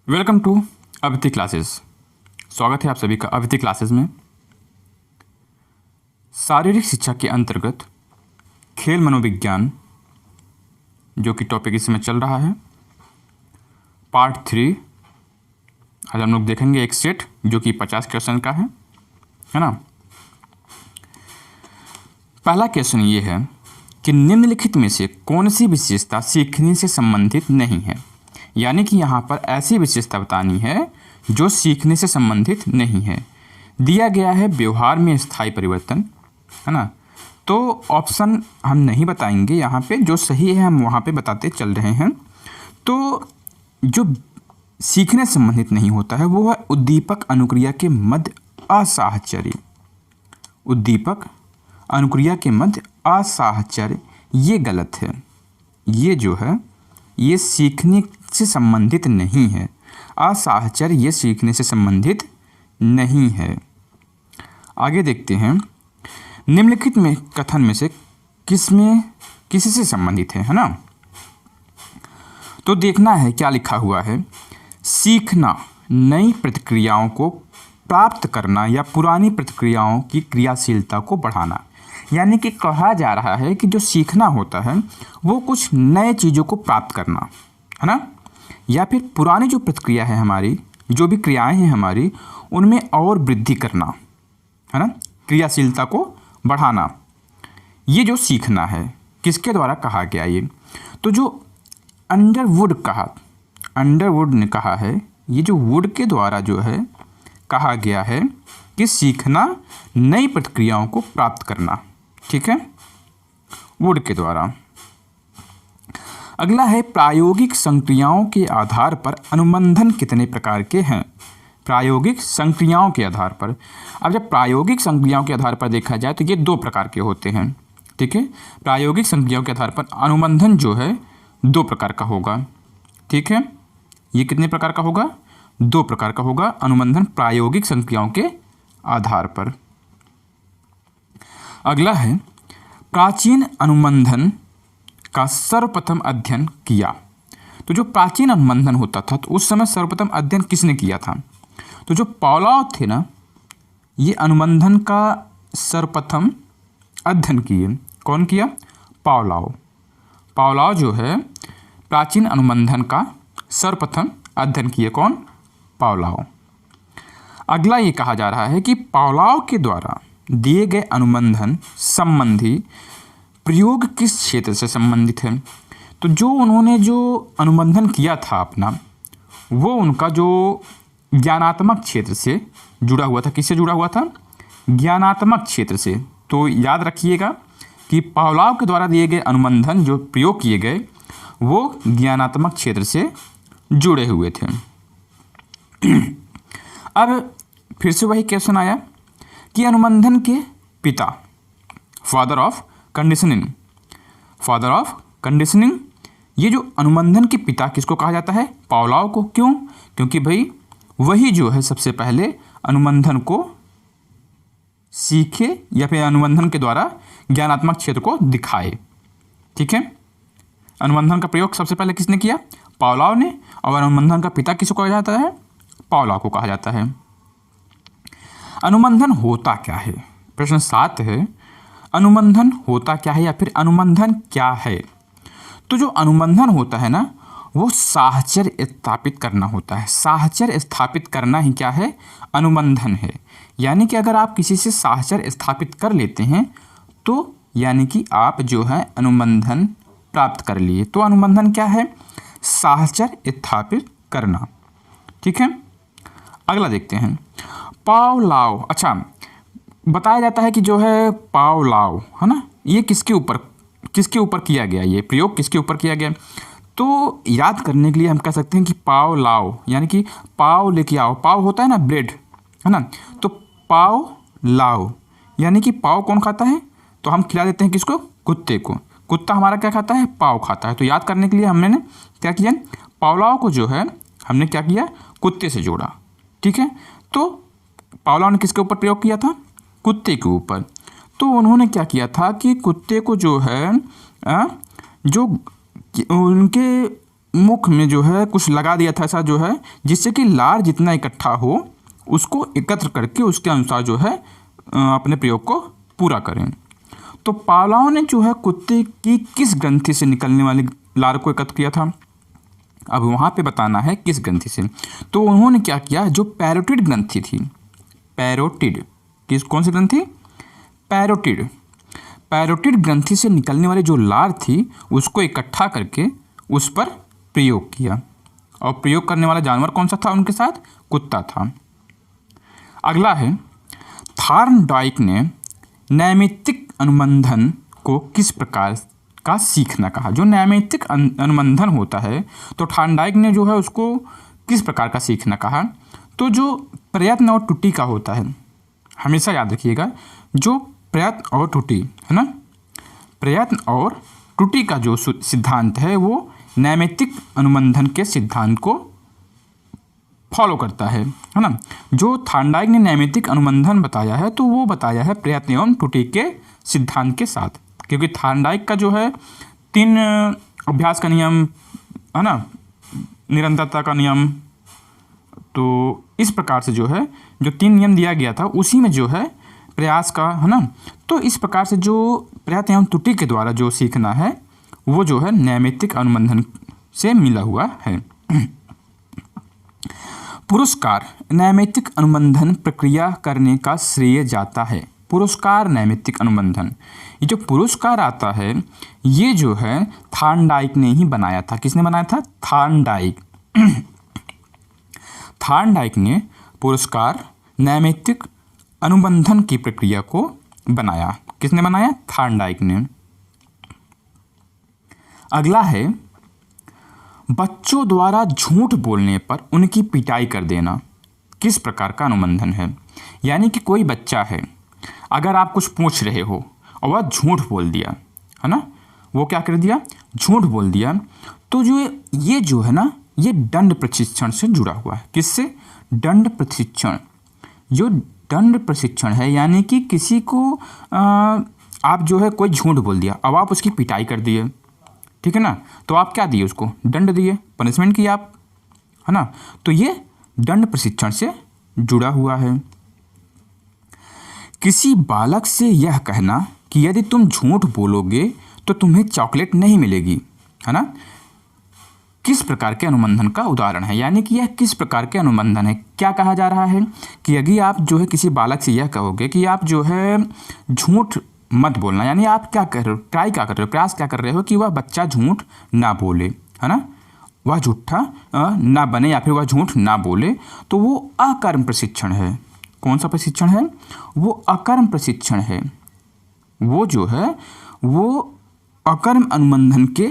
Welcome to अविति classes. स्वागत है आप सभी का अविति क्लासेस में। शारीरिक शिक्षा के अंतर्गत खेल मनोविज्ञान जो कि टॉपिक इस समय चल रहा है, पार्ट 3। आज हम लोग देखेंगे एक सेट जो कि 50 क्वेश्चन का है ना। पहला क्वेश्चन ये है कि निम्नलिखित में से कौन सी विशेषता सीखने से संबंधित नहीं है। यानी कि यहाँ पर ऐसी विशेषता बतानी है जो सीखने से संबंधित नहीं है। दिया गया है व्यवहार में स्थायी परिवर्तन, है ना। तो ऑप्शन हम नहीं बताएंगे यहाँ पे, जो सही है हम वहाँ पे बताते चल रहे हैं। तो जो सीखने से संबंधित नहीं होता है वो है उद्दीपक अनुक्रिया के मध्य असाहचर्य। उद्दीपक अनुक्रिया के मध्य असाहचर्य ये गलत है। ये जो है ये सीखने से संबंधित नहीं है। असाहचर्य ये सीखने से संबंधित नहीं है। आगे देखते हैं, निम्नलिखित में कथन में से किसी से संबंधित है ना। तो देखना है क्या लिखा हुआ है। सीखना नई प्रतिक्रियाओं को प्राप्त करना या पुरानी प्रतिक्रियाओं की क्रियाशीलता को बढ़ाना। यानी कि कहा जा रहा है कि जो सीखना होता है वो कुछ नए चीज़ों को प्राप्त करना, है ना, या फिर पुरानी जो प्रतिक्रिया है हमारी, जो भी क्रियाएं हैं हमारी, उनमें और वृद्धि करना, है ना, क्रियाशीलता को बढ़ाना। ये जो सीखना है किसके द्वारा कहा गया ये, तो जो अंडरवुड ने कहा है, ये जो वुड के द्वारा जो है कहा गया है कि सीखना नई प्रतिक्रियाओं को प्राप्त करना। ठीक है, वुड के द्वारा। अगला है प्रायोगिक संक्रियाओं के आधार पर अनुबंधन कितने प्रकार के हैं। प्रायोगिक संक्रियाओं के आधार पर, अब जब प्रायोगिक संक्रियाओं के आधार पर देखा जाए तो ये 2 प्रकार के होते हैं। ठीक है, प्रायोगिक संक्रियाओं के आधार पर अनुबंधन जो है 2 प्रकार का होगा। ठीक है, ये कितने प्रकार का होगा? 2 प्रकार का होगा अनुबंधन प्रायोगिक संक्रियाओं के आधार पर। अगला है प्राचीन अनुबंधन का सर्वप्रथम अध्ययन किया। तो जो प्राचीन अनुबंधन होता था तो उस समय सर्वप्रथम अध्ययन किसने किया था? तो जो पावलोव थे ना, ये अनुबंधन का सर्वप्रथम अध्ययन किए। कौन किया? पावलोव। पावलोव जो है प्राचीन अनुबंधन का सर्वप्रथम अध्ययन किए। कौन? पावलोव। अगला ये कहा जा रहा है कि पावलोव के द्वारा दिए गए अनुबंधन संबंधी प्रयोग किस क्षेत्र से संबंधित है। तो जो उन्होंने जो अनुबंधन किया था अपना, वो उनका जो ज्ञानात्मक क्षेत्र से जुड़ा हुआ था। किससे जुड़ा हुआ था? ज्ञानात्मक क्षेत्र से। तो याद रखिएगा कि पावलोव के द्वारा दिए गए अनुबंधन जो प्रयोग किए गए वो ज्ञानात्मक क्षेत्र से जुड़े हुए थे। अब फिर से वही क्वेश्चन आया कि अनुबंधन के पिता, फादर ऑफ कंडीशनिंग, ये जो अनुबंधन के पिता किसको कहा जाता है? पावलोव को। क्यों? क्योंकि भाई वही जो है सबसे पहले अनुबंधन को सीखे या फिर अनुबंधन के द्वारा ज्ञानात्मक क्षेत्र को दिखाए। ठीक है, अनुबंधन का प्रयोग सबसे पहले किसने किया? पावलोव ने। और अनुबंधन का पिता किसको कहा जाता है? पावलोव को कहा जाता है। अनुबंधन होता क्या है? प्रश्न 7 है, अनुबंधन होता क्या है या फिर अनुबंधन क्या है। तो जो अनुबंधन होता है ना, वो साहचर्य स्थापित करना होता है। साहचर्य स्थापित करना ही क्या है? अनुबंधन है। यानी कि अगर आप किसी से साहचर्य स्थापित कर लेते हैं तो यानी कि आप जो है अनुबंधन प्राप्त कर लिए। तो अनुबंधन क्या है? साहचर्य स्थापित करना। ठीक है, अगला देखते हैं पावलोव। अच्छा, बताया जाता है कि जो है पावलोव, है ना, ये किसके ऊपर किया गया, ये प्रयोग किसके ऊपर किया गया। तो याद करने के लिए हम कह सकते हैं कि पावलोव, यानी कि पाव लेके आओ। पाव होता है ना ब्रेड, है ना, तो पावलोव यानी कि पाव कौन खाता है? तो हम खिला देते हैं किसको? कुत्ते को। कुत्ता हमारा क्या खाता है? पाव खाता है। तो याद करने के लिए हमने क्या किया? पावलोव को जो है हमने क्या किया? कुत्ते से जोड़ा। ठीक है, तो पावलोव ने किसके ऊपर प्रयोग किया था? कुत्ते के ऊपर। तो उन्होंने क्या किया था कि कुत्ते को जो है जो उनके मुख में जो है कुछ लगा दिया था ऐसा जो है, जिससे कि लार जितना इकट्ठा हो उसको एकत्र करके उसके अनुसार जो है अपने प्रयोग को पूरा करें। तो पावलोव ने जो है कुत्ते की किस ग्रंथि से निकलने वाली लार को एकत्र किया था? अब वहाँ पे बताना है किस ग्रंथि से। तो उन्होंने क्या किया, जो पैरोटिड ग्रंथि थी, पैरोटिड, कौन सी ग्रंथि? पैरोटिड ग्रंथि से निकलने वाली जो लार थी उसको इकट्ठा करके उस पर प्रयोग किया। और प्रयोग करने वाला जानवर कौन सा था उनके साथ? कुत्ता था। अगला है, थॉर्नडाइक ने नैमित्तिक अनुबंधन को किस प्रकार का सीखना कहा? जो नैमित्तिक अनुबंधन होता है तो थॉर्नडाइक ने जो है उसको किस प्रकार का सीखना कहा? तो जो प्रयत्न और त्रुटि का होता है, हमेशा याद रखिएगा, जो प्रयत्न और त्रुटि है ना, प्रयत्न और त्रुटि का जो सिद्धांत है वो नैमित्तिक अनुबंधन के सिद्धांत को फॉलो करता है ना। जो थॉर्नडाइक ने नैमित्तिक अनुबंधन बताया है तो वो बताया है प्रयत्न एवं त्रुटि के सिद्धांत के साथ, क्योंकि थॉर्नडाइक का जो है 3 अभ्यास का नियम है ना, निरंतरता का नियम, तो इस प्रकार से जो है जो 3 नियम दिया गया था उसी में जो है प्रयास का है ना, तो इस प्रकार से जो प्रयत्न एवं त्रुटि के द्वारा जो सीखना है वो जो है नैमित्तिक अनुबंधन से मिला हुआ है। पुरस्कार नैमित्तिक अनुबंधन प्रक्रिया करने का श्रेय जाता है। पुरस्कार नैमित्तिक अनुबंधन, ये जो पुरस्कार आता है ये जो है थॉर्नडाइक ने ही बनाया था। किसने बनाया था? थॉर्नडाइक। थॉर्नडाइक ने पुरस्कार नैमित्तिक अनुबंधन की प्रक्रिया को बनाया। किसने बनाया? थॉर्नडाइक ने। अगला है, बच्चों द्वारा झूठ बोलने पर उनकी पिटाई कर देना किस प्रकार का अनुबंधन है? यानी कि कोई बच्चा है, अगर आप कुछ पूछ रहे हो और वह झूठ बोल दिया है ना, वो क्या कर दिया? झूठ बोल दिया, तो जो है ना, ये दंड प्रशिक्षण से जुड़ा हुआ है। किससे? दंड प्रशिक्षण। जो दंड प्रशिक्षण है यानी कि किसी को आप जो है कोई झूठ बोल दिया, अब आप उसकी पिटाई कर दिए, ठीक है ना, तो आप क्या दिए? उसको दंड दिए, पनिशमेंट किया आप, है ना, तो ये दंड प्रशिक्षण से जुड़ा हुआ है। किसी बालक से यह कहना कि यदि तुम झूठ बोलोगे तो तुम्हें चॉकलेट नहीं मिलेगी, है ना, किस प्रकार के अनुबंधन का उदाहरण है? यानी कि यह किस प्रकार के अनुबंधन है? क्या कहा जा रहा है कि यदि आप जो है किसी बालक से यह कहोगे कि आप जो है झूठ मत बोलना, यानी आप क्या कर रहे हो, ट्राई क्या कर रहे हो, प्रयास क्या कर रहे हो कि वह बच्चा झूठ ना बोले, है ना, वह झूठा ना बने या फिर वह झूठ ना बोले, तो वो अकर्म प्रशिक्षण है। कौन सा प्रशिक्षण है? वो अकर्म प्रशिक्षण है। वो जो है वो अकर्म अनुबंधन के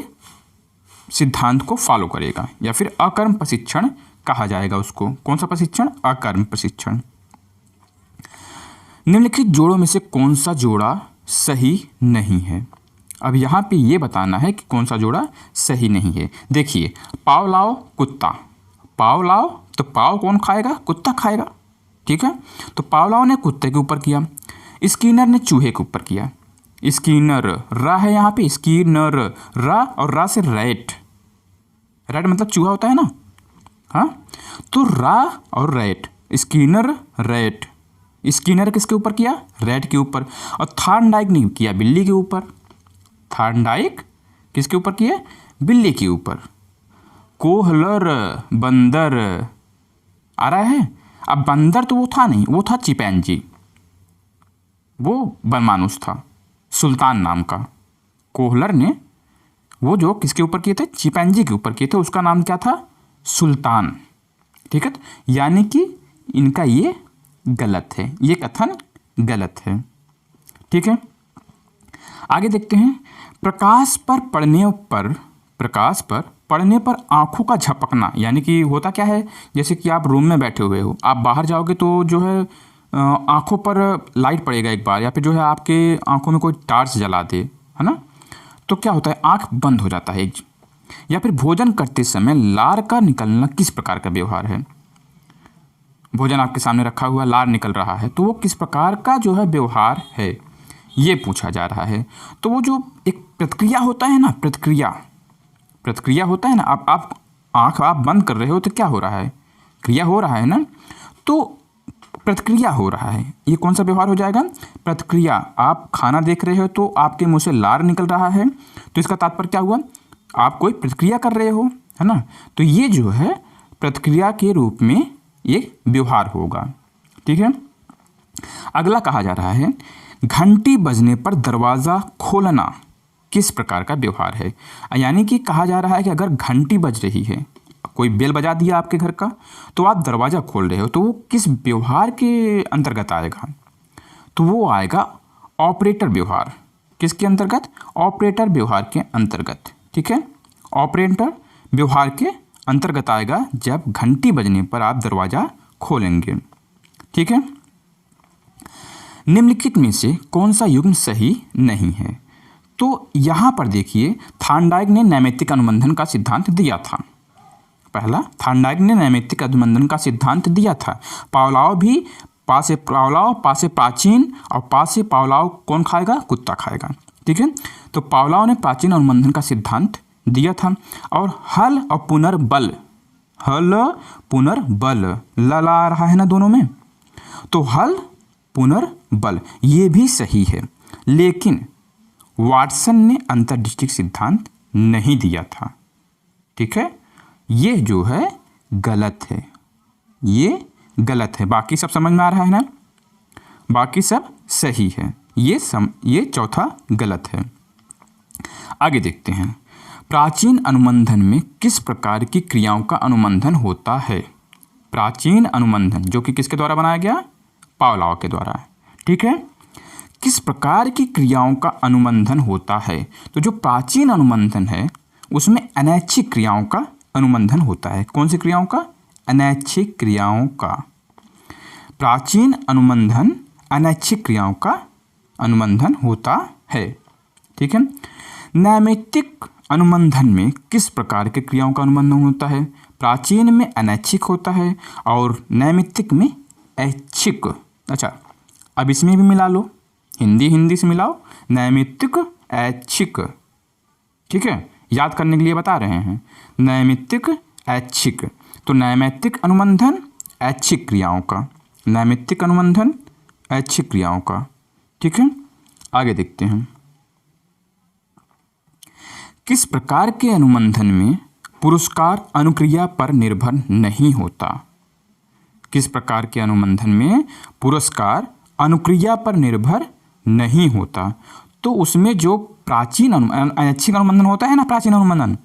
सिद्धांत को फॉलो करेगा, या फिर अकर्म प्रशिक्षण कहा जाएगा उसको। कौन सा प्रशिक्षण? अकर्म प्रशिक्षण। निम्नलिखित जोड़ों में से कौन सा जोड़ा सही नहीं है? अब यहाँ पे ये बताना है कि कौन सा जोड़ा सही नहीं है। देखिए, पावलाव कुत्ता, पावलाव, तो पाव कौन खाएगा? कुत्ता खाएगा, ठीक है। तो पावलाव ने कुत्ते के ऊपर किया, स्किनर ने चूहे के ऊपर किया। स्किनर, रा है यहाँ पे, स्किनर, रा, और रा से रैट, रैट मतलब चूहा होता है ना, हाँ, तो रा और रैट, स्किनर रैट। स्किनर किसके ऊपर किया? रैट के ऊपर। और थॉर्नडाइक ने किया बिल्ली के ऊपर। थॉर्नडाइक किसके ऊपर किया? बिल्ली के ऊपर। कोहलर, बंदर आ रहा है। अब बंदर तो वो था नहीं, वो था चिंपैंजी, वो बनमानुष था, सुल्तान नाम का। कोहलर ने वो जो किसके ऊपर किए थे? चिंपैंजी के ऊपर किए थे, उसका नाम क्या था? सुल्तान, ठीक है। यानी कि इनका ये गलत है, ये कथन गलत है, ठीक है। आगे देखते हैं, प्रकाश पर पड़ने पर आंखों का झपकना, यानी कि होता क्या है, जैसे कि आप रूम में बैठे हुए हो, आप बाहर जाओगे तो जो है आंखों पर लाइट पड़ेगा एक बार, या फिर जो है आपके आंखों में कोई टार्च जला दे, है ना, तो क्या होता है? आंख बंद हो जाता है। या फिर भोजन करते समय लार का निकलना किस प्रकार का व्यवहार है? भोजन आपके सामने रखा हुआ, लार निकल रहा है, तो वो किस प्रकार का जो है व्यवहार है, ये पूछा जा रहा है। तो वो जो एक प्रतिक्रिया होता है ना, प्रतिक्रिया प्रतिक्रिया होता है ना, आप आँख आप बंद कर रहे हो तो क्या हो रहा है, क्रिया हो रहा है ना, तो प्रतिक्रिया हो रहा है। ये कौन सा व्यवहार हो जाएगा, प्रतिक्रिया। आप खाना देख रहे हो तो आपके मुंह से लार निकल रहा है, तो इसका तात्पर्य क्या हुआ, आप कोई प्रतिक्रिया कर रहे हो, है ना। तो ये जो है प्रतिक्रिया के रूप में एक व्यवहार होगा, ठीक है। अगला कहा जा रहा है घंटी बजने पर दरवाज़ा खोलना किस प्रकार का व्यवहार है। यानी कि कहा जा रहा है कि अगर घंटी बज रही है, कोई बेल बजा दिया आपके घर का, तो आप दरवाज़ा खोल रहे हो, तो वो किस व्यवहार के अंतर्गत आएगा, तो वो आएगा ऑपरेटर व्यवहार। किसके अंतर्गत, ऑपरेटर व्यवहार के अंतर्गत, ठीक है। ऑपरेटर व्यवहार के अंतर्गत आएगा जब घंटी बजने पर आप दरवाज़ा खोलेंगे, ठीक है। निम्नलिखित में से कौन सा युग्म सही नहीं है। तो यहाँ पर देखिए थार्नडाइक ने नैमित्तिक अनुबंधन का सिद्धांत दिया था। पहला, थार्नडाइक ने नैमित्तिक अनुबंधन का सिद्धांत दिया था। पावलोव भी पासे पावलोव, पासे प्राचीन, और पासे पावलोव कौन खाएगा, कुत्ता खाएगा, ठीक है। तो पावलोव ने प्राचीन अनुबंधन का सिद्धांत दिया था। और हल और पुनर्बल, हल पुनर्बल, ल आ रहा है ना दोनों में, तो हल पुनर्बल ये भी सही है, लेकिन वाटसन ने अंतर्दृष्टि सिद्धांत नहीं दिया था, ठीक है। ये जो है गलत है, ये गलत है। बाकी सब समझ में आ रहा है ना, बाकी सब सही है, ये चौथा गलत है। आगे देखते हैं, प्राचीन अनुबंधन में किस प्रकार की क्रियाओं का अनुबंधन होता है। प्राचीन अनुबंधन जो कि किसके द्वारा बनाया गया, पावलोव के द्वारा, ठीक है। किस प्रकार की क्रियाओं का अनुबंधन होता है। तो जो प्राचीन अनुबंधन है उसमें अनैच्छिक क्रियाओं का अनुबंधन होता है। कौन सी क्रियाओं का, अनैच्छिक क्रियाओं का। प्राचीन अनुबंधन अनैच्छिक क्रियाओं का अनुबंधन होता है, ठीक है। नैमित्तिक अनुबंधन में किस प्रकार के क्रियाओं का अनुबंधन होता है। प्राचीन में अनैच्छिक होता है और नैमित्तिक में ऐच्छिक। अच्छा, अब इसमें भी मिला लो, हिंदी से मिलाओ, नैमित्तिक ऐच्छिक, ठीक है। याद करने के लिए बता रहे हैं, नैमित्तिक ऐच्छिक। तो नैमित्तिक अनुबंधन ऐच्छिक क्रियाओं का, नैमित्तिक अनुबंधन ऐच्छिक क्रियाओं का, ठीक है। आगे देखते हैं, किस प्रकार के अनुबंधन में पुरस्कार अनुक्रिया पर निर्भर नहीं होता। किस प्रकार के अनुबंधन में पुरस्कार अनुक्रिया पर निर्भर नहीं होता। तो उसमें जो प्राचीन अनैच्छिक अनुबंधन होता है ना, प्राचीन अनुबंधन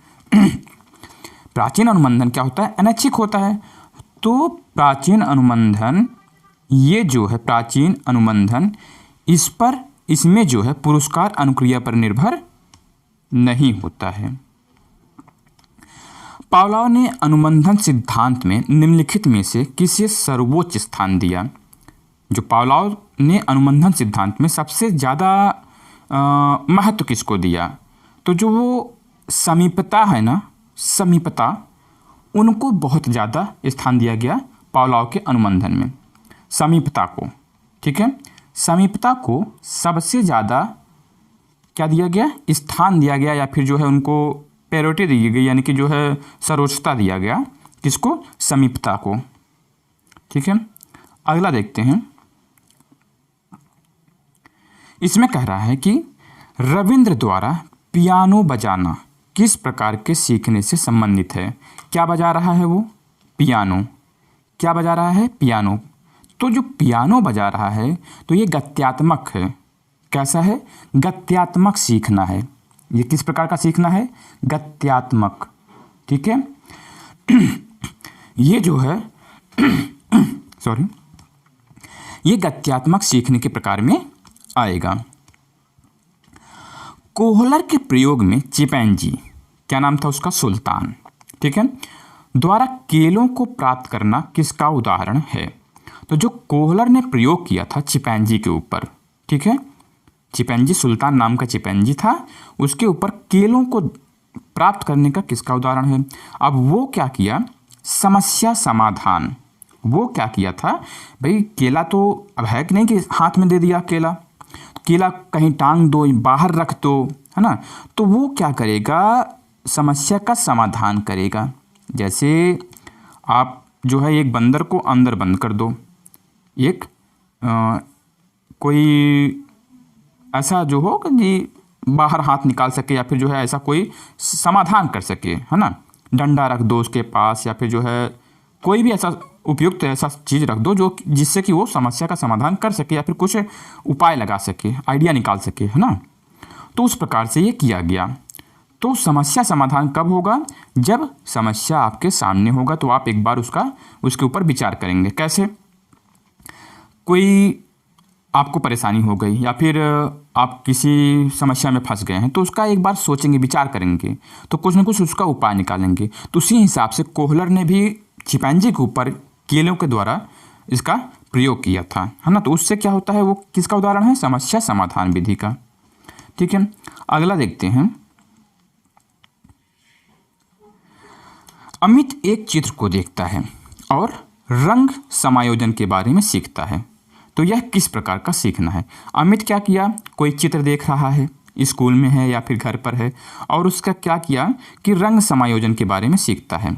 प्राचीन अनुबंधन क्या होता है, अनैच्छिक होता है। तो प्राचीन अनुबंधन, ये जो है प्राचीन अनुबंधन, इसमें जो है पुरस्कार अनुक्रिया पर निर्भर नहीं होता है। पावलोव ने अनुबंधन सिद्धांत में निम्नलिखित में से किसे सर्वोच्च स्थान दिया। जो पावलोव ने अनुबंधन सिद्धांत में सबसे ज़्यादा महत्व किसको दिया, तो जो वो समीपता है ना, समीपता, उनको बहुत ज़्यादा स्थान दिया गया पावलोव के अनुबंधन में, समीपता को, ठीक है। समीपता को सबसे ज़्यादा क्या दिया गया, स्थान दिया गया, या फिर जो है उनको प्रायोरिटी दी गई, यानी कि जो है सर्वोच्चता दिया गया, किसको, समीपता को, ठीक है। अगला देखते हैं, इसमें कह रहा है कि रविंद्र द्वारा पियानो बजाना किस प्रकार के सीखने से संबंधित है। क्या बजा रहा है वो, पियानो। क्या बजा रहा है, पियानो। तो जो पियानो बजा रहा है तो ये गत्यात्मक है। कैसा है, गत्यात्मक सीखना है। ये किस प्रकार का सीखना है, गत्यात्मक, ठीक है। ये जो है सॉरी, ये गत्यात्मक सीखने के प्रकार में आएगा। कोहलर के प्रयोग में चिंपैंजी, क्या नाम था उसका, सुल्तान, ठीक है, द्वारा केलों को प्राप्त करना किसका उदाहरण है। तो जो कोहलर ने प्रयोग किया था चिंपैंजी के ऊपर, ठीक है, चिंपैंजी, सुल्तान नाम का चिंपैंजी था, उसके ऊपर केलों को प्राप्त करने का किसका उदाहरण है। अब वो क्या किया, समस्या समाधान। वो क्या किया था, भाई केला तो अब है कि नहीं कि हाथ में दे दिया केला, केला कहीं टांग दो, बाहर रख दो, है ना। तो वो क्या करेगा, समस्या का समाधान करेगा। जैसे आप जो है एक बंदर को अंदर बंद कर दो, एक कोई ऐसा जो हो कि बाहर हाथ निकाल सके या फिर जो है ऐसा कोई समाधान कर सके, है ना। डंडा रख दो उसके पास या फिर जो है कोई भी ऐसा उपयुक्त ऐसा चीज़ रख दो जो जिससे कि वो समस्या का समाधान कर सके या फिर कुछ उपाय लगा सके, आइडिया निकाल सके, है ना। तो उस प्रकार से ये किया गया। तो समस्या समाधान कब होगा? जब समस्या आपके सामने होगा तो आप एक बार उसके ऊपर विचार करेंगे। कैसे? कोई आपको परेशानी हो गई या फिर आप किसी समस्या में फंस गए हैं तो उसका एक बार सोचेंगे, विचार करेंगे, तो कुछ ना कुछ उसका उपाय निकालेंगे। तो उसी हिसाब से कोहलर ने भी चिंपैंजी के ऊपर केलों के द्वारा इसका प्रयोग किया था, है ना। तो उससे क्या होता है, वो किसका उदाहरण है? समस्या समाधान विधि का। ठीक है, अगला देखते हैं। अमित एक चित्र को देखता है और रंग समायोजन के बारे में सीखता है। तो यह किस प्रकार का सीखना है? अमित क्या किया, कोई चित्र देख रहा है, स्कूल में है या फिर घर पर है, और उसका क्या किया कि रंग समायोजन के बारे में सीखता है।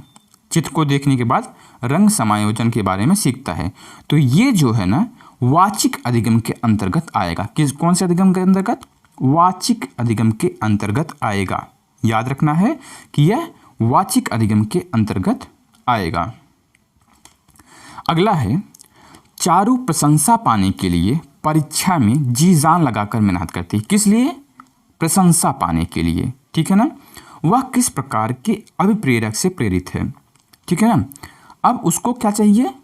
चित्र को देखने के बाद रंग समायोजन के बारे में सीखता है। तो ये जो है ना वाचिक अधिगम के अंतर्गत आएगा। कौन से अधिगम के अंतर्गत? वाचिक अधिगम के अंतर्गत आएगा। याद रखना है कि यह वाचिक अधिगम के अंतर्गत आएगा। अगला है, चारू प्रशंसा पाने के लिए परीक्षा में जी जान लगाकर मेहनत करती है। किस लिए? प्रशंसा पाने के लिए। ठीक है ना। वह किस प्रकार के अभिप्रेरक से प्रेरित है? ठीक है ना। अब उसको क्या चाहिए?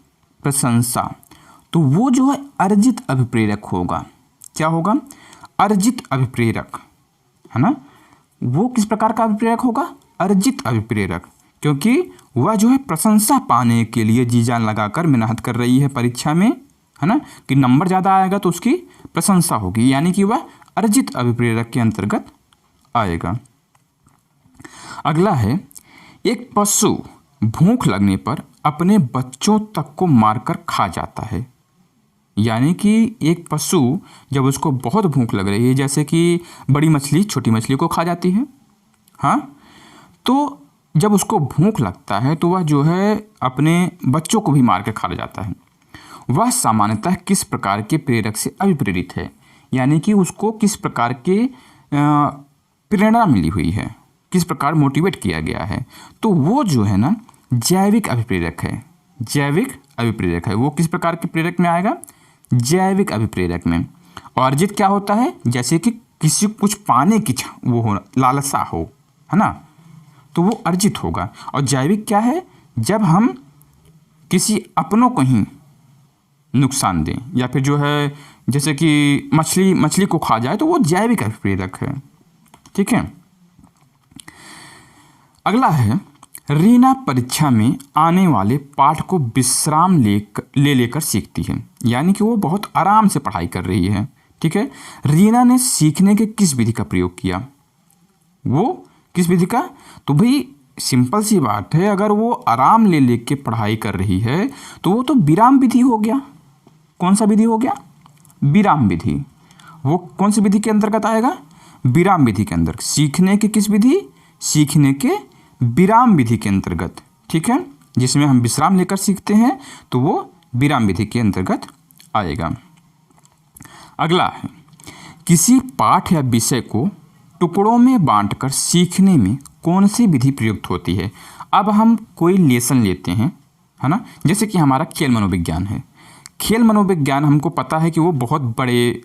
प्रशंसा। तो वो जो है अर्जित अभिप्रेरक होगा। क्या होगा? अर्जित अभिप्रेरक, है ना। वो किस प्रकार का अभिप्रेरक होगा? अर्जित अभिप्रेरक, क्योंकि वह जो है प्रशंसा पाने के लिए जी जान लगाकर मेहनत कर रही है परीक्षा में, है ना, कि नंबर ज़्यादा आएगा तो उसकी प्रशंसा होगी, यानी कि वह अर्जित अभिप्रेरक के अंतर्गत आएगा। अगला है, एक पशु भूख लगने पर अपने बच्चों तक को मारकर खा जाता है। यानी कि एक पशु जब उसको बहुत भूख लग रही है, जैसे कि बड़ी मछली छोटी मछली को खा जाती है, हाँ, तो जब उसको भूख लगता है तो वह जो है अपने बच्चों को भी मार के खा जाता है। वह सामान्यतः किस प्रकार के प्रेरक से अभिप्रेरित है? यानी कि उसको किस प्रकार के प्रेरणा मिली हुई है, किस प्रकार मोटिवेट किया गया है? तो वो जो है ना जैविक अभिप्रेरक है। जैविक अभिप्रेरक है। वो किस प्रकार के प्रेरक में आएगा? जैविक अभिप्रेरक में। और अर्जित क्या होता है? जैसे कि किसी कुछ पाने की वो हो, लालसा हो, है ना, तो वो अर्जित होगा। और जैविक क्या है? जब हम किसी अपनों को ही नुकसान दें या फिर जो है जैसे कि मछली को खा जाए तो वो जैविक अभिप्रेरक है। ठीक है। अगला है, रीना परीक्षा में आने वाले पाठ को विश्राम लेकर सीखती है। यानी कि वो बहुत आराम से पढ़ाई कर रही है। ठीक है। रीना ने सीखने के किस विधि का प्रयोग किया? वो किस विधि का? तो भाई सिंपल सी बात है, अगर वो आराम ले के पढ़ाई कर रही है तो वो तो विराम विधि हो गया। कौन सा विधि हो गया? विराम विधि। वो कौन सी विधि के अंतर्गत आएगा? विराम विधि के अंदर। सीखने के किस विधि? सीखने के विराम विधि के अंतर्गत। ठीक है। जिसमें हम विश्राम लेकर सीखते हैं तो वो विराम विधि के अंतर्गत आएगा। अगला है, किसी पाठ या विषय को टुकड़ों में बांटकर सीखने में कौन सी विधि प्रयुक्त होती है? अब हम कोई लेसन लेते हैं, है ना, जैसे कि हमारा खेल मनोविज्ञान है। खेल मनोविज्ञान हमको पता है कि वो बहुत बड़े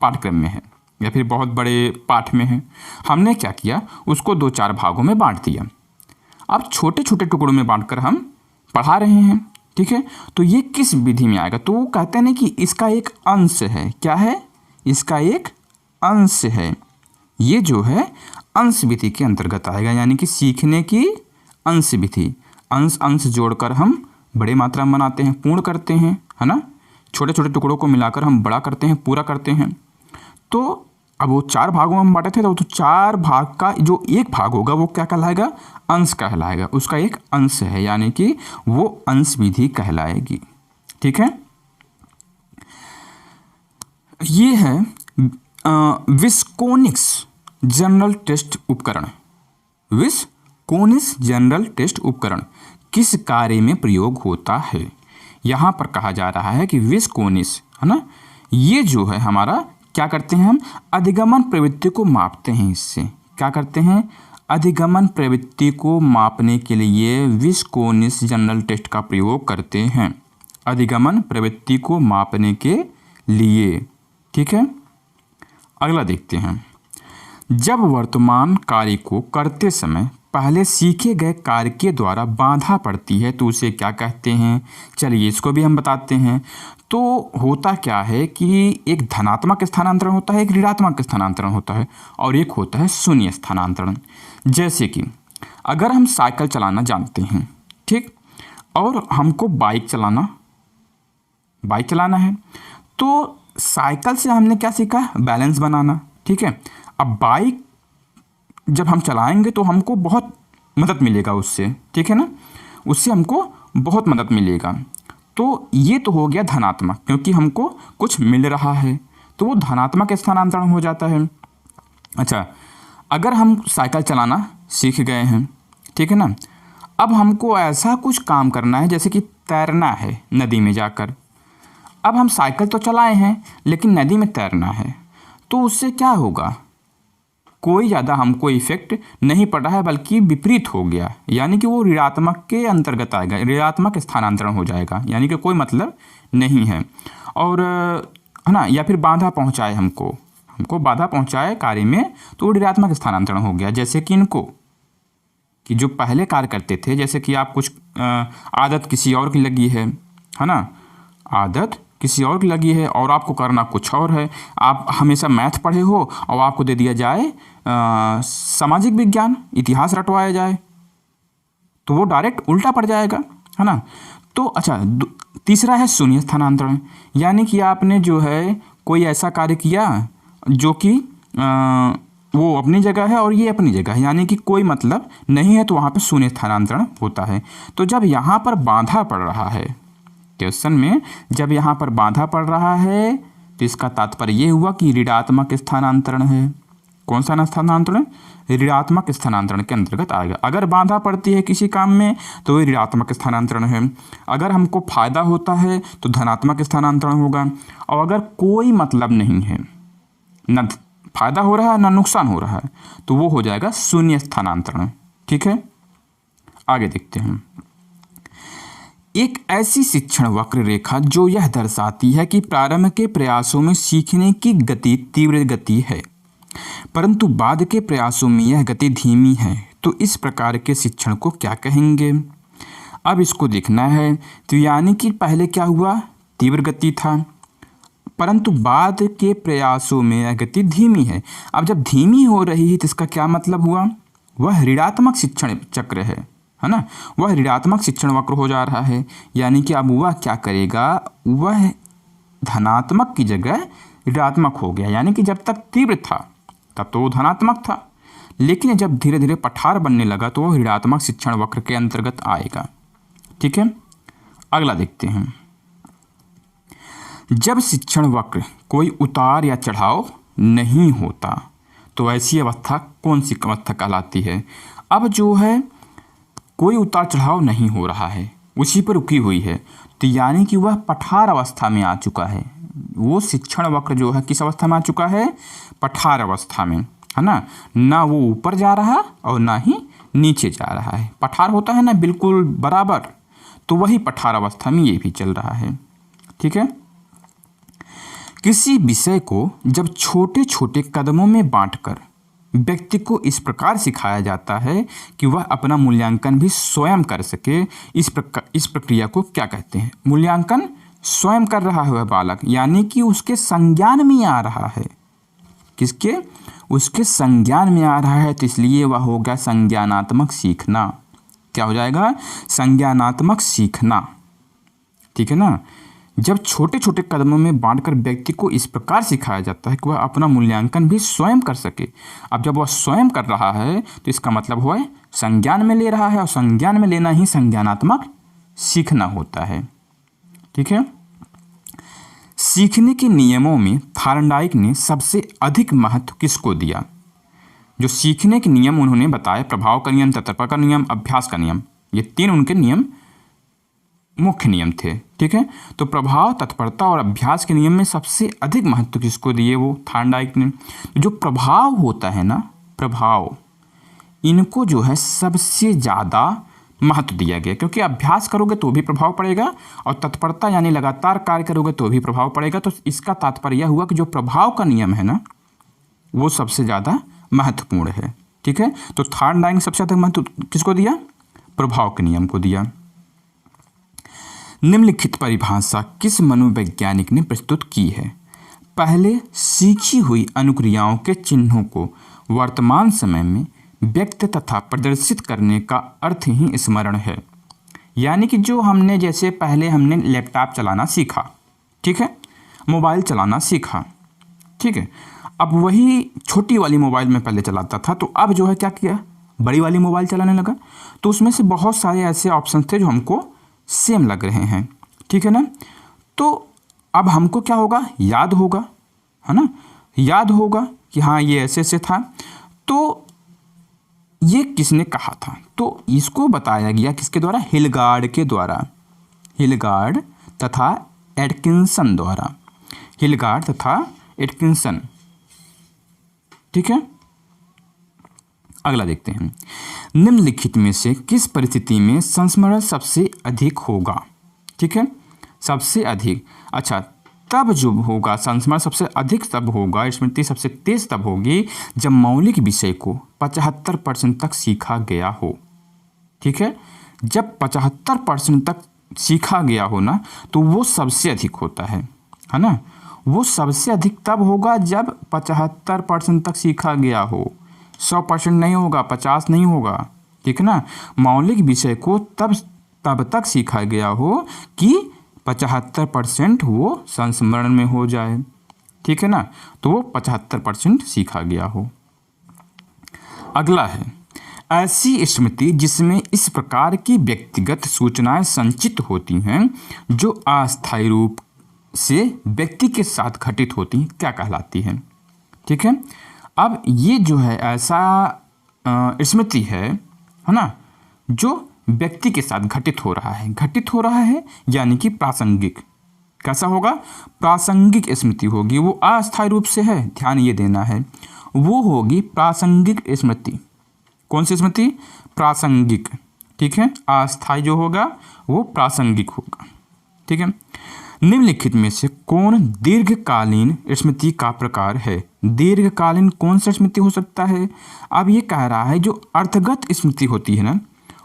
पाठ्यक्रम में है या फिर बहुत बड़े पाठ में है। हमने क्या किया, उसको 2-4 भागों में बांट दिया। अब छोटे छोटे टुकड़ों में बांटकर हम पढ़ा रहे हैं। ठीक है। तो ये किस विधि में आएगा? तो वो कहते हैं कि इसका एक अंश है। क्या है? इसका एक अंश है। ये जो है अंश विधि के अंतर्गत आएगा, यानी कि सीखने की अंश विधि। अंश जोड़कर हम बड़े मात्रा में बनाते हैं, पूर्ण करते हैं, है ना। छोटे छोटे टुकड़ों को मिलाकर हम बड़ा करते हैं, पूरा करते हैं। तो अब वो 4 भागों में हम बांटे थे, तो 4 भाग का जो एक भाग होगा वो क्या कहलाएगा? अंश कहलाएगा। उसका एक अंश है, यानी कि वो अंश विधि कहलाएगी। ठीक है। ये है विस्कोनिक्स जनरल टेस्ट उपकरण। विस्कोनिस जनरल टेस्ट उपकरण किस कार्य में प्रयोग होता है? यहाँ पर कहा जा रहा है कि विस्कोनिस, है ना, ये जो है हमारा क्या करते हैं, हम अधिगमन प्रवृत्ति को मापते हैं। इससे क्या करते हैं, अधिगमन प्रवृत्ति को मापने के लिए विस्कोनिस जनरल टेस्ट का प्रयोग करते हैं, अधिगमन प्रवृत्ति को मापने के लिए। ठीक है, अगला देखते हैं। जब वर्तमान कार्य को करते समय पहले सीखे गए कार्य के द्वारा बाधा पड़ती है तो उसे क्या कहते हैं? चलिए इसको भी हम बताते हैं। तो होता क्या है कि एक धनात्मक स्थानांतरण होता है, एक ऋणात्मक स्थानांतरण होता है, और एक होता है शून्य स्थानांतरण। जैसे कि अगर हम साइकिल चलाना जानते हैं, ठीक, और हमको बाइक चलाना है, तो साइकिल से हमने क्या सीखा? बैलेंस बनाना। ठीक है, अब बाइक जब हम चलाएंगे तो हमको बहुत मदद मिलेगा उससे, ठीक है ना, उससे हमको बहुत मदद मिलेगा। तो ये तो हो गया धनात्मक, क्योंकि हमको कुछ मिल रहा है, तो वो धनात्मक स्थानांतरण हो जाता है। अच्छा, अगर हम साइकिल चलाना सीख गए हैं, ठीक है ना, अब हमको ऐसा कुछ काम करना है जैसे कि तैरना है नदी में जाकर। अब हम साइकिल तो चलाए हैं लेकिन नदी में तैरना है, तो उससे क्या होगा? कोई ज़्यादा हमको इफेक्ट नहीं पड़ रहा है, बल्कि विपरीत हो गया, यानी कि वो ऋणात्मक के अंतर्गत आएगा, ऋणात्मक स्थानांतरण हो जाएगा, यानी कि कोई मतलब नहीं है। और है ना, या फिर बाधा पहुंचाए, हमको बाधा पहुंचाए कार्य में, तो वो ऋणात्मक स्थानांतरण हो गया। जैसे कि इनको, कि जो पहले कार्य करते थे, जैसे कि आप कुछ आदत किसी और की लगी है ना, आदत किसी और की लगी है और आपको करना कुछ और है। आप हमेशा मैथ पढ़े हो और आपको दे दिया जाए सामाजिक विज्ञान, इतिहास रटवाया जाए, तो वो डायरेक्ट उल्टा पड़ जाएगा, है ना। तो अच्छा, तीसरा है शून्य स्थानांतरण, यानी कि आपने जो है कोई ऐसा कार्य किया जो कि वो अपनी जगह है और ये अपनी जगह है, यानी कि कोई मतलब नहीं है, तो वहाँ पे शून्य स्थानांतरण होता है। तो जब यहाँ पर बाधा पड़ रहा है क्वेश्चन में, जब यहाँ पर बाधा पड़ रहा है, तो इसका तात्पर्य ये हुआ कि ऋणात्मक स्थानांतरण है। कौन सा स्थानांतरण? ऋणात्मक स्थानांतरण के अंतर्गत आएगा। अगर बाधा पड़ती है किसी काम में तो वह ऋणात्मक स्थानांतरण है। अगर हमको फायदा होता है तो धनात्मक स्थानांतरण होगा। और अगर कोई मतलब नहीं है, न फायदा हो रहा है न नुकसान हो रहा है, तो वो हो जाएगा शून्य स्थानांतरण। ठीक है, आगे देखते हैं। एक ऐसी शिक्षण वक्र रेखा जो यह दर्शाती है कि प्रारंभ के प्रयासों में सीखने की गति तीव्र गति है, परंतु बाद के प्रयासों में यह गति धीमी है, तो इस प्रकार के शिक्षण को क्या कहेंगे? अब इसको देखना है। तो यानी कि पहले क्या हुआ? तीव्र गति था, परंतु बाद के प्रयासों में यह गति धीमी है। अब जब धीमी हो रही है तो इसका क्या मतलब हुआ? वह ऋणात्मक शिक्षण चक्र है ना, वह ऋणात्मक शिक्षण वक्र हो जा रहा है। यानी कि अब वह क्या करेगा? वह धनात्मक की जगह ऋणात्मक हो गया। यानी कि जब तक तीव्र था तब तो वो धनात्मक था, लेकिन जब धीरे धीरे पठार बनने लगा तो वह ऋणात्मक शिक्षण वक्र के अंतर्गत आएगा। ठीक है, अगला देखते हैं। जब शिक्षण वक्र कोई उतार या चढ़ाव नहीं होता तो ऐसी अवस्था कौन सी अवस्था कहलाती है? अब जो है कोई उतार चढ़ाव नहीं हो रहा है, उसी पर रुकी हुई है, तो यानी कि वह पठार अवस्था में आ चुका है। वो शिक्षण वक्र जो है किस अवस्था में आ चुका है? पठार अवस्था में, है ना वो ऊपर जा रहा है और ना ही नीचे जा रहा है। पठार होता है ना बिल्कुल बराबर, तो वही पठार अवस्था में ये भी चल रहा है। ठीक है, किसी विषय को जब छोटे छोटे कदमों में बांटकर व्यक्ति को इस प्रकार सिखाया जाता है कि वह अपना मूल्यांकन भी स्वयं कर सके, इस प्रक्रिया को क्या कहते हैं? मूल्यांकन स्वयं कर रहा है वह बालक, यानी कि उसके संज्ञान में आ रहा है। किसके? उसके संज्ञान में आ रहा है, तो इसलिए वह हो गया संज्ञानात्मक सीखना। क्या हो जाएगा? संज्ञानात्मक सीखना। ठीक है ना, जब छोटे छोटे कदमों में बांटकर व्यक्ति को इस प्रकार सिखाया जाता है कि वह अपना मूल्यांकन भी स्वयं कर सके। अब जब वह स्वयं कर रहा है तो इसका मतलब हुआ संज्ञान में ले रहा है, और संज्ञान में लेना ही संज्ञानात्मक सीखना होता है। ठीक है, सीखने के नियमों में थार्नडाइक ने सबसे अधिक महत्व किसको दिया? जो सीखने के नियम उन्होंने बताए, प्रभाव का नियम, तत्परता का नियम, अभ्यास का नियम, ये 3 उनके नियम मुख्य नियम थे। ठीक है, तो प्रभाव, तत्परता और अभ्यास के नियम में सबसे अधिक महत्व किसको दिए? वो थॉर्नडाइक ने। जो प्रभाव होता है ना, प्रभाव, इनको जो है सबसे ज़्यादा महत्व दिया गया, क्योंकि अभ्यास करोगे तो भी प्रभाव पड़ेगा और तत्परता यानी लगातार कार्य करोगे तो भी प्रभाव पड़ेगा। तो इसका तात्पर्य यह हुआ कि जो प्रभाव का नियम है ना, वो सबसे ज़्यादा महत्वपूर्ण है। ठीक है, तो थॉर्नडाइक ने सबसे अधिक महत्व किसको दिया? प्रभाव के नियम को दिया। निम्नलिखित परिभाषा किस मनोवैज्ञानिक ने प्रस्तुत की है? पहले सीखी हुई अनुक्रियाओं के चिन्हों को वर्तमान समय में व्यक्त तथा प्रदर्शित करने का अर्थ ही स्मरण है। यानी कि जो हमने, जैसे पहले हमने लैपटॉप चलाना सीखा, ठीक है, मोबाइल चलाना सीखा, ठीक है, अब वही छोटी वाली मोबाइल में पहले चलाता था, तो अब जो है क्या किया, बड़ी वाली मोबाइल चलाने लगा। तो उसमें से बहुत सारे ऐसे ऑप्शन थे जो हमको सेम लग रहे हैं, ठीक है ना। तो अब हमको क्या होगा, याद होगा, है ना, याद होगा कि हाँ ये ऐसे ऐसे था। तो ये किसने कहा था? तो इसको बताया गया किसके द्वारा? हिलगार्ड के द्वारा, हिलगार्ड तथा एटकिंसन द्वारा, हिलगार्ड तथा एटकिंसन। ठीक है, अगला देखते हैं। निम्नलिखित में से किस परिस्थिति में संस्मरण सबसे अधिक होगा? ठीक है, सबसे अधिक, अच्छा, तब जो होगा संस्मरण सबसे अधिक तब होगा, स्मृति सबसे तेज तब होगी जब मौलिक विषय को 75% तक सीखा गया हो। ठीक है, जब 75% तक सीखा गया हो ना, तो वो सबसे अधिक होता है ना। वो सबसे अधिक तब होगा जब 75% तक सीखा गया हो, 100% नहीं होगा, 50 नहीं होगा। ठीक है ना, मौलिक विषय को तब तक सीखा गया हो कि 75% वो संस्मरण में हो जाए। ठीक है ना, तो वो 75% सीखा गया हो। अगला है, ऐसी स्मृति जिसमें इस प्रकार की व्यक्तिगत सूचनाएं संचित होती हैं जो अस्थायी रूप से व्यक्ति के साथ घटित होती, क्या कहलाती है? ठीक है, अब ये जो है ऐसा स्मृति है ना, जो व्यक्ति के साथ घटित हो रहा है यानी कि प्रासंगिक। कैसा होगा? प्रासंगिक स्मृति होगी, वो अस्थायी रूप से है, ध्यान ये देना है, वो होगी प्रासंगिक स्मृति। कौन सी स्मृति? प्रासंगिक। ठीक है, अस्थायी जो होगा वो प्रासंगिक होगा। ठीक है, निम्नलिखित में से कौन दीर्घकालीन स्मृति का प्रकार है? दीर्घकालीन कौन सा स्मृति हो सकता है? अब ये कह रहा है जो अर्थगत स्मृति होती है ना,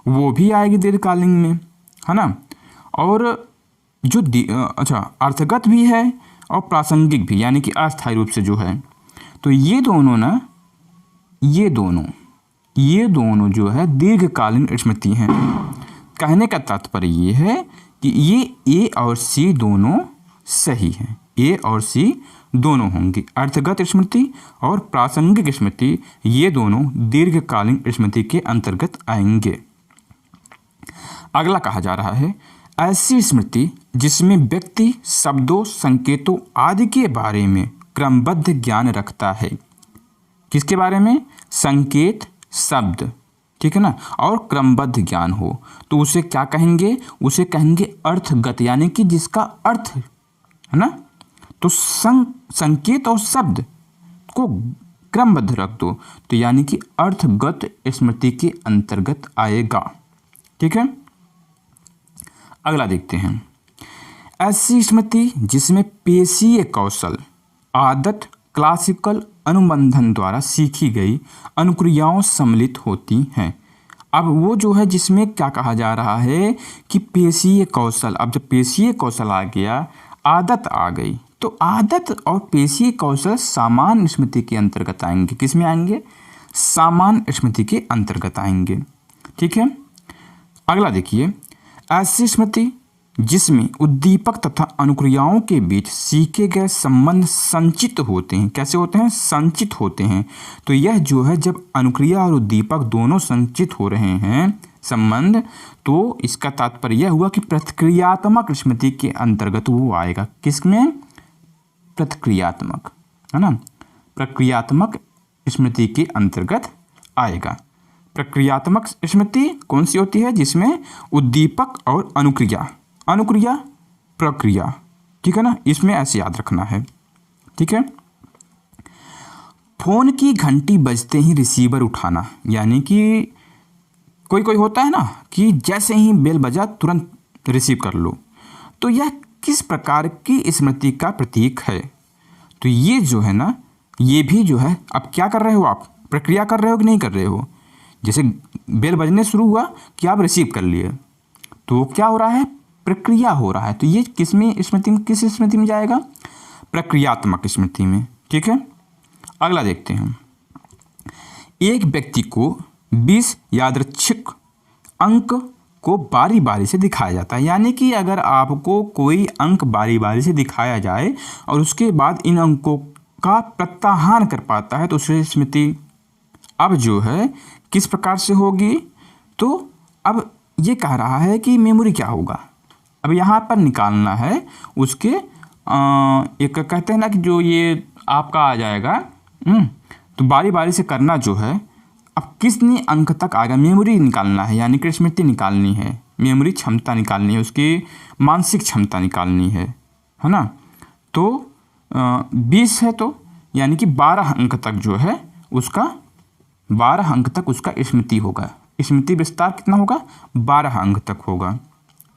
वो भी आएगी दीर्घकालीन में, है ना, और जो अच्छा अर्थगत भी है और प्रासंगिक भी, यानी कि अस्थायी रूप से जो है, तो ये दोनों ना, ये दोनों जो है दीर्घकालीन स्मृति हैं। कहने का तात्पर्य ये है कि ये ए और सी दोनों सही हैं, ए और सी दोनों होंगी, अर्थगत स्मृति और प्रासंगिक स्मृति, ये दोनों दीर्घकालीन स्मृति के अंतर्गत आएंगे। अगला कहा जा रहा है, ऐसी स्मृति जिसमें व्यक्ति शब्दों, संकेतों आदि के बारे में क्रमबद्ध ज्ञान रखता है। किसके बारे में? संकेत, शब्द, ठीक है ना, और क्रमबद्ध ज्ञान हो, तो उसे क्या कहेंगे? उसे कहेंगे अर्थगत, यानी कि जिसका अर्थ है ना, तो संकेत और शब्द को क्रमबद्ध रख दो, तो यानी कि अर्थगत स्मृति के अंतर्गत आएगा। ठीक है, अगला देखते हैं, ऐसी स्मृति जिसमें पेशीय कौशल, आदत, क्लासिकल अनुबंधन द्वारा सीखी गई अनुक्रियाओं सम्मिलित होती हैं। अब वो जो है जिसमें क्या कहा जा रहा है कि पेशीय कौशल, अब जब पेशीय कौशल आ गया, आदत आ गई, तो आदत और पेशीय कौशल सामान्य स्मृति के अंतर्गत आएंगे। किस में आएंगे? सामान्य स्मृति के अंतर्गत आएंगे। ठीक है, अगला देखिए, ऐसी स्मृति जिसमें उद्दीपक तथा अनुक्रियाओं के बीच सीखे गए संबंध संचित होते हैं। कैसे होते हैं? संचित होते हैं। तो यह जो है जब अनुक्रिया और उद्दीपक दोनों संचित हो रहे हैं संबंध, तो इसका तात्पर्य यह हुआ कि प्रतिक्रियात्मक स्मृति के अंतर्गत वो आएगा। किसमें? प्रतिक्रियात्मक, है ना, प्रक्रियात्मक स्मृति के अंतर्गत आएगा। प्रक्रियात्मक स्मृति कौन सी होती है? जिसमें उद्दीपक और अनुक्रिया, अनुक्रिया प्रक्रिया, ठीक है ना, इसमें ऐसे याद रखना है, ठीक है। फोन की घंटी बजते ही रिसीवर उठाना, यानी कि कोई कोई होता है ना कि जैसे ही बेल बजा तुरंत रिसीव कर लो, तो यह किस प्रकार की स्मृति का प्रतीक है? तो ये जो है ना, ये भी जो है, अब क्या कर रहे हो आप? प्रक्रिया कर रहे हो कि नहीं कर रहे हो? जैसे बेल बजने शुरू हुआ कि आप रिसीव कर लिए, तो क्या हो रहा है? प्रक्रिया हो रहा है। तो ये किसमें स्मृति में, किस स्मृति में जाएगा? प्रक्रियात्मक स्मृति में, ठीक है। अगला देखते हैं। एक व्यक्ति को 20 यादृच्छिक अंक को बारी बारी से दिखाया जाता है, यानी कि अगर आपको कोई अंक बारी बारी से दिखाया जाए और उसके बाद इन अंकों का प्रत्याहार कर पाता है, तो उसकी स्मृति अब जो है किस प्रकार से होगी? तो अब ये कह रहा है कि मेमोरी क्या होगा। अब यहाँ पर निकालना है उसके एक कहते हैं ना कि जो ये आपका आ जाएगा, तो बारी बारी से करना जो है, अब कितने अंक तक आएगा? मेमोरी निकालना है, यानी कि स्मृति निकालनी है, मेमोरी क्षमता निकालनी है, उसकी मानसिक क्षमता निकालनी है ना। तो 20 है, तो यानी कि 12 अंक तक जो है उसका, 12 अंक तक उसका स्मृति होगा। स्मृति विस्तार कितना होगा? 12 अंक तक होगा,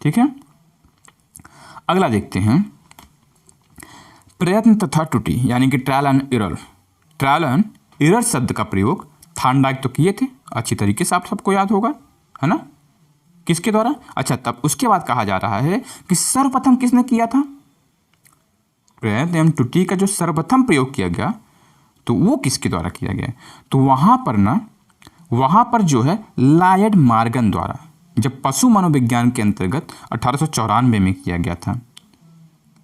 ठीक है। अगला देखते हैं। प्रयत्न तथा त्रुटि, यानी कि trial and error. Trial and error शब्द का प्रयोग थार्नडाइक तो किए थे, अच्छी तरीके से आप सबको याद होगा, है ना, किसके द्वारा? अच्छा, तब उसके बाद कहा जा रहा है कि सर्वप्रथम किसने किया था? प्रयत्न एवं त्रुटि का जो सर्वप्रथम प्रयोग किया गया, तो वो किसके द्वारा किया गया? तो वहाँ पर जो है लॉयड मॉर्गन द्वारा, जब पशु मनोविज्ञान के अंतर्गत 1894 में किया गया था।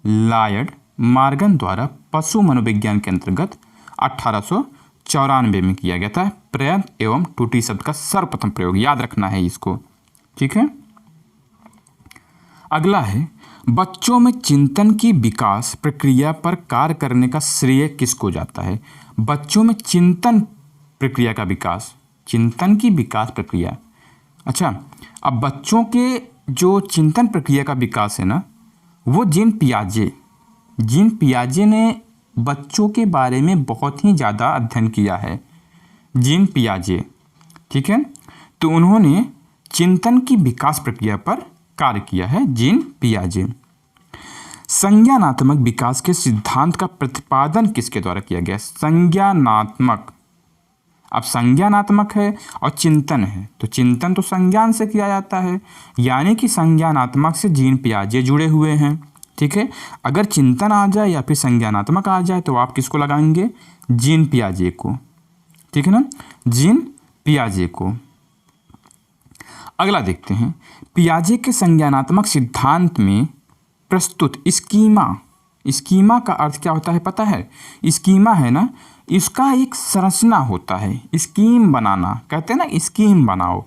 लॉयड मॉर्गन द्वारा पशु मनोविज्ञान के अंतर्गत 1894 में किया गया था प्रयत्न एवं त्रुटि शब्द का सर्वप्रथम प्रयोग, याद रखना है इसको, ठीक है। अगला है, बच्चों में चिंतन की विकास प्रक्रिया पर कार्य करने का श्रेय किसको जाता है? बच्चों में चिंतन प्रक्रिया का विकास, चिंतन की विकास प्रक्रिया। अच्छा, अब बच्चों के जो चिंतन प्रक्रिया का विकास है ना, वो जीन पियाजे ने बच्चों के बारे में बहुत ही ज़्यादा अध्ययन किया है, जीन पियाजे, ठीक है। तो उन्होंने चिंतन की विकास प्रक्रिया पर कार्य किया है, जीन पियाजे। संज्ञानात्मक विकास के सिद्धांत का प्रतिपादन किसके द्वारा किया गया? संज्ञानात्मक। अब संज्ञानात्मक है और चिंतन है, तो चिंतन तो संज्ञान से किया जाता है, यानी कि संज्ञानात्मक से जीन पियाजे जुड़े हुए हैं, ठीक है। अगर चिंतन आ जाए या फिर संज्ञानात्मक आ जाए तो आप किसको लगाएंगे? जीन पियाजे को, ठीक है ना, जीन पियाजे को। अगला देखते हैं। पियाजे के संज्ञानात्मक सिद्धांत में प्रस्तुत स्कीमा का अर्थ क्या होता है पता है? स्कीमा है ना, इसका एक संरचना होता है, स्कीम बनाना, कहते हैं ना स्कीम बनाओ।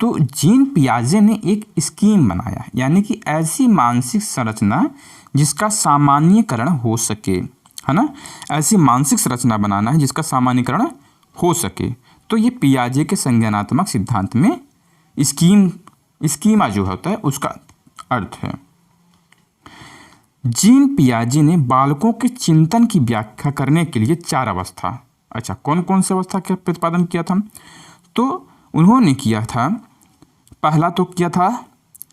तो जीन पियाजे ने एक स्कीम बनाया, यानी कि ऐसी मानसिक संरचना जिसका सामान्यीकरण हो सके, है ना, ऐसी मानसिक संरचना बनाना है जिसका सामान्यीकरण हो सके। तो ये पियाजे के संज्ञानात्मक सिद्धांत में स्कीमा जो होता है उसका अर्थ है। जीन पियाजे ने बालकों के चिंतन की व्याख्या करने के लिए 4 अवस्था, अच्छा कौन कौन सी अवस्था का प्रतिपादन किया था? तो उन्होंने किया था, पहला तो किया था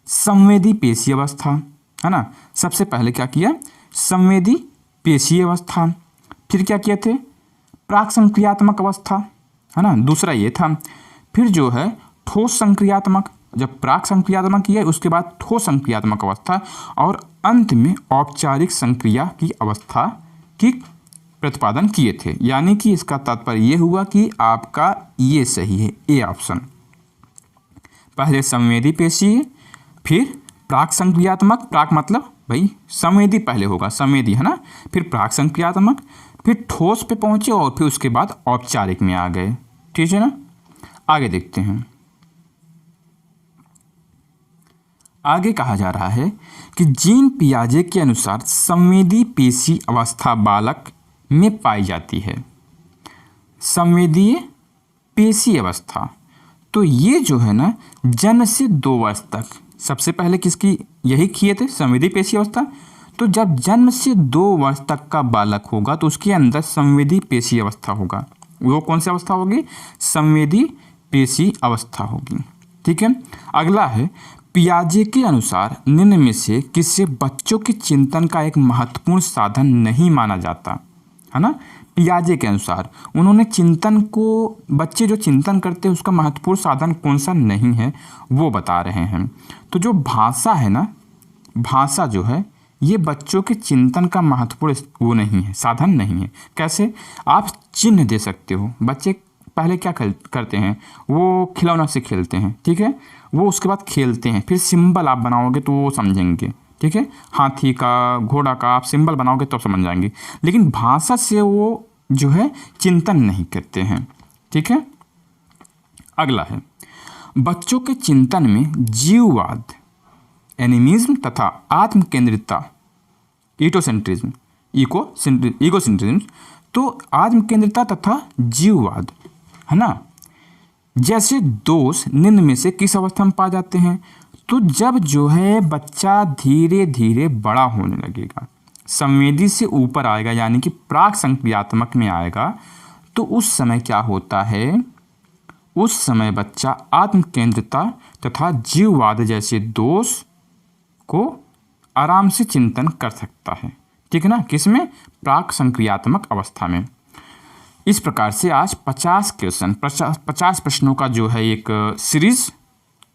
संवेदी पेशी अवस्था, है ना, सबसे पहले क्या किया? संवेदी पेशी अवस्था। फिर क्या किए थे? प्राक संक्रियात्मक अवस्था, है ना, दूसरा ये था। फिर जो है ठोस संक्रियात्मक, जब प्राक संक्रियात्मक किया उसके बाद ठोस संक्रियात्मक अवस्था, और अंत में औपचारिक संक्रिया की अवस्था की प्रतिपादन किए थे। यानी कि इसका तात्पर्य ये हुआ कि आपका ये सही है, ए ऑप्शन। पहले संवेदी पेशी, फिर प्राक संक्रियात्मक, प्राक मतलब भाई संवेदी पहले होगा, संवेदी है ना, फिर प्राक संक्रियात्मक, फिर ठोस पे पहुंचे और फिर उसके बाद औपचारिक में आ गए, ठीक है ना। आगे देखते हैं। आगे कहा जा रहा है कि जीन पियाजे के अनुसार संवेदी पेशी अवस्था बालक में पाई जाती है। संवेदीय पेशी अवस्था। तो ये जो है ना जन्म से 2 वर्ष तक, सबसे पहले किसकी यही किए थे, संवेदी पेशी अवस्था। तो जब जन्म से 2 वर्ष तक का बालक होगा तो उसके अंदर संवेदी पेशी अवस्था होगा। वो कौन सी अवस्था होगी, संवेदी पेशी अवस्था होगी। ठीक है, अगला है पियाजे के अनुसार निम्न में से किसे बच्चों के चिंतन का एक महत्वपूर्ण साधन नहीं माना जाता, है ना। पियाजे के अनुसार उन्होंने चिंतन को, बच्चे जो चिंतन करते हैं उसका महत्वपूर्ण साधन कौन सा नहीं है वो बता रहे हैं। तो जो भाषा है ना, भाषा जो है ये बच्चों के चिंतन का महत्वपूर्ण वो नहीं है, साधन नहीं है। कैसे, आप चिन्ह दे सकते हो। बच्चे पहले क्या करते हैं, वो खिलौना से खेलते हैं, ठीक है, वो उसके बाद खेलते हैं, फिर सिंबल आप बनाओगे तो वो समझेंगे। ठीक है, हाथी का, घोड़ा का आप सिंबल बनाओगे तो समझ जाएंगे। लेकिन भाषा से वो जो है चिंतन नहीं करते हैं। ठीक है, अगला है बच्चों के चिंतन में जीववाद, एनिमिज्म तथा आत्म केंद्रितता, ईगोसेंट्रिज्म, तो आत्म केंद्रितता तथा जीववाद, है ना, जैसे दोष निम्न में से किस अवस्था में पाए जाते हैं। तो जब जो है बच्चा धीरे धीरे बड़ा होने लगेगा, संवेदी से ऊपर आएगा, यानी कि प्राक संक्रियात्मक में आएगा, तो उस समय क्या होता है, उस समय बच्चा आत्म केंद्रितता तथा जीववाद जैसे दोष को आराम से चिंतन कर सकता है। ठीक है ना, किसमें, प्राक संक्रियात्मक अवस्था में। इस प्रकार से आज 50 क्वेश्चन, 50 प्रश्नों का जो है एक सीरीज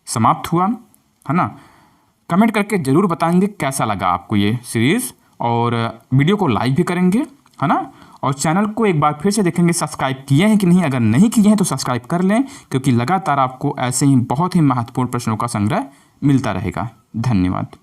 समाप्त हुआ, है ना। कमेंट करके ज़रूर बताएंगे कैसा लगा आपको ये सीरीज़, और वीडियो को लाइक भी करेंगे, है ना, और चैनल को एक बार फिर से देखेंगे सब्सक्राइब किए हैं कि नहीं। अगर नहीं किए हैं तो सब्सक्राइब कर लें, क्योंकि लगातार आपको ऐसे ही बहुत ही महत्वपूर्ण प्रश्नों का संग्रह मिलता रहेगा। धन्यवाद।